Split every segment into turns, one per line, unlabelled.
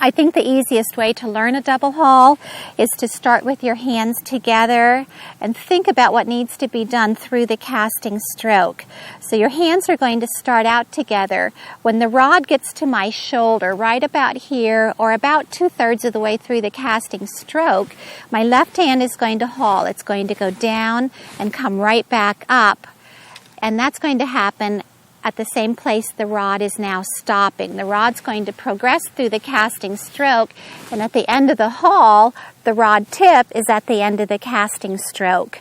I think the easiest way to learn a double haul is to start with your hands together and think about what needs to be done through the casting stroke. So your hands are going to start out together. When the rod gets to my shoulder, right about here, or about 2/3 of the way through the casting stroke, my left hand is going to haul. It's going to go down and come right back up. And that's going to happen at the same place the rod is now stopping. The rod's going to progress through the casting stroke, and at the end of the haul, the rod tip is at the end of the casting stroke.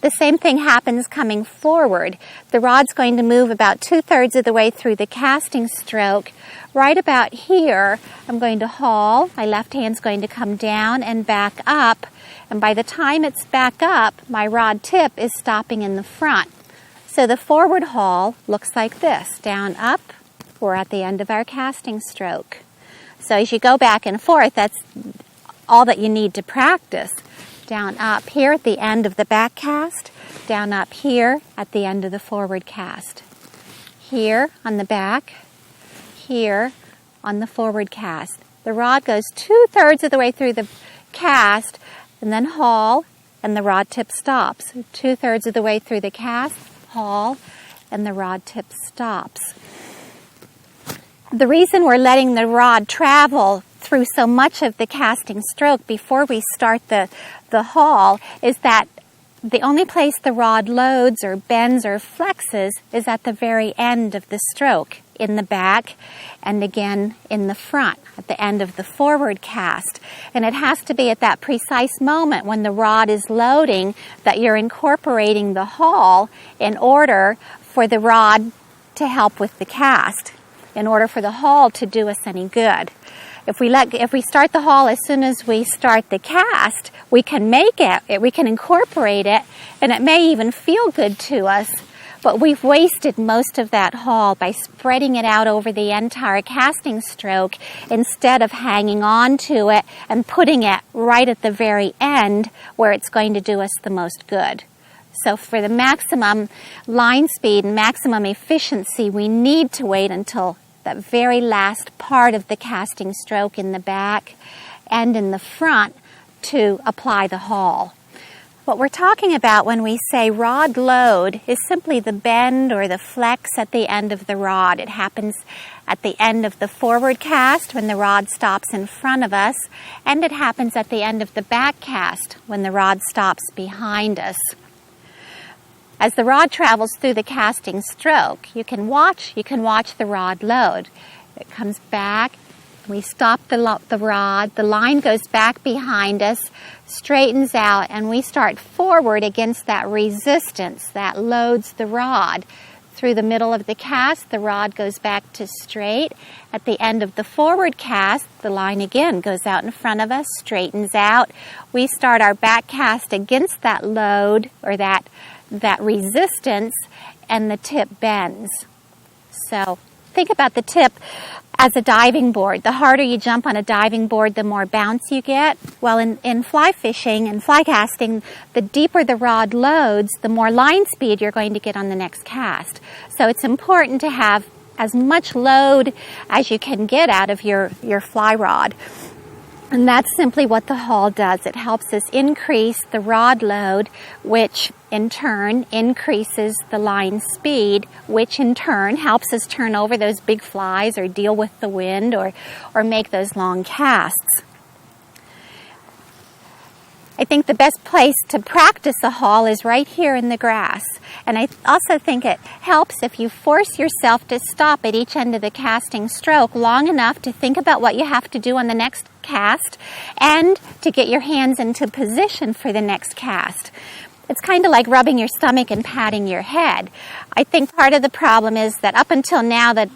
The same thing happens coming forward. The rod's going to move about 2/3 of the way through the casting stroke. Right about here, I'm going to haul. My left hand's going to come down and back up, and by the time it's back up, my rod tip is stopping in the front. So the forward haul looks like this. Down, up, we're at the end of our casting stroke. So as you go back and forth, that's all that you need to practice. Down, up here at the end of the back cast. Down, up here at the end of the forward cast. Here on the back. Here on the forward cast. The rod goes 2/3 of the way through the cast, and then haul, and the rod tip stops. 2/3 of the way through the cast, haul, and the rod tip stops. The reason we're letting the rod travel through so much of the casting stroke before we start the haul is that the only place the rod loads or bends or flexes is at the very end of the stroke, in the back and again in the front, at the end of the forward cast. And it has to be at that precise moment when the rod is loading that you're incorporating the haul in order for the rod to help with the cast, in order for the haul to do us any good. If we start the haul as soon as we start the cast, we can make it, we can incorporate it, and it may even feel good to us, but we've wasted most of that haul by spreading it out over the entire casting stroke instead of hanging on to it and putting it right at the very end where it's going to do us the most good. So for the maximum line speed and maximum efficiency, we need to wait until that very last part of the casting stroke in the back and in the front to apply the haul. What we're talking about when we say rod load is simply the bend or the flex at the end of the rod. It happens at the end of the forward cast when the rod stops in front of us, and it happens at the end of the back cast when the rod stops behind us. As the rod travels through the casting stroke, you can watch the rod load. It comes back, we stop the rod, the line goes back behind us, straightens out, and we start forward against that resistance that loads the rod. Through the middle of the cast, the rod goes back to straight. At the end of the forward cast, the line again goes out in front of us, straightens out. We start our back cast against that load or that resistance, and the tip bends. So think about the tip as a diving board. The harder you jump on a diving board, the more bounce you get. Well, in fly fishing and fly casting, the deeper the rod loads, the more line speed you're going to get on the next cast. So it's important to have as much load as you can get out of your fly rod. And that's simply what the haul does. It helps us increase the rod load, which in turn increases the line speed, which in turn helps us turn over those big flies or deal with the wind or make those long casts. I think the best place to practice a haul is right here in the grass. And I also think it helps if you force yourself to stop at each end of the casting stroke long enough to think about what you have to do on the next cast and to get your hands into position for the next cast. It's kind of like rubbing your stomach and patting your head. I think part of the problem is that up until now that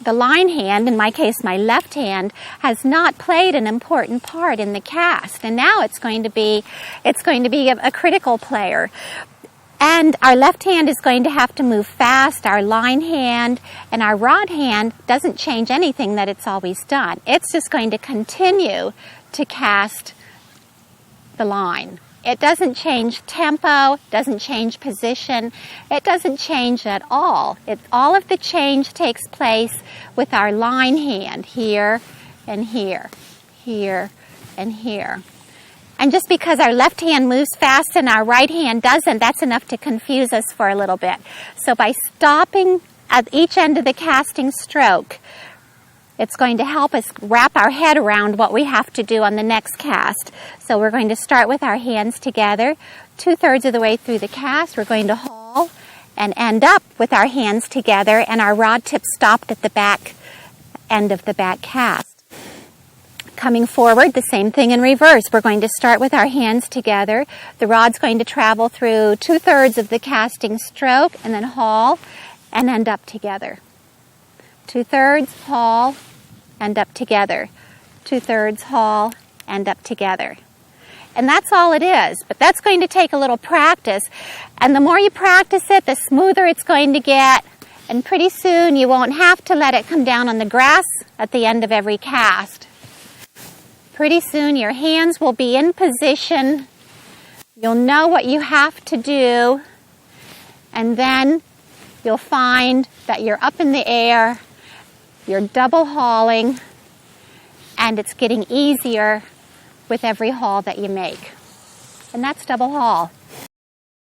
the line hand, in my case my left hand, has not played an important part in the cast, and now it's going to be a critical player. And our left hand is going to have to move fast. Our line hand and our rod hand doesn't change anything that it's always done. It's just going to continue to cast the line. It doesn't change tempo, doesn't change position, it doesn't change at all. All of the change takes place with our line hand here and here. here, and here. And just because our left hand moves fast and our right hand doesn't, that's enough to confuse us for a little bit. So by stopping at each end of the casting stroke, it's going to help us wrap our head around what we have to do on the next cast. So we're going to start with our hands together. 2/3 of the way through the cast, we're going to haul and end up with our hands together and our rod tip stopped at the back end of the back cast. Coming forward, the same thing in reverse. We're going to start with our hands together. The rod's going to travel through 2/3 of the casting stroke and then haul and end up together. 2/3, haul, end up together. 2/3, haul, end up together. And that's all it is, but that's going to take a little practice. And the more you practice it, the smoother it's going to get. And pretty soon you won't have to let it come down on the grass at the end of every cast. Pretty soon your hands will be in position. You'll know what you have to do. And then you'll find that you're up in the air, you're double hauling, and it's getting easier with every haul that you make. And that's double haul.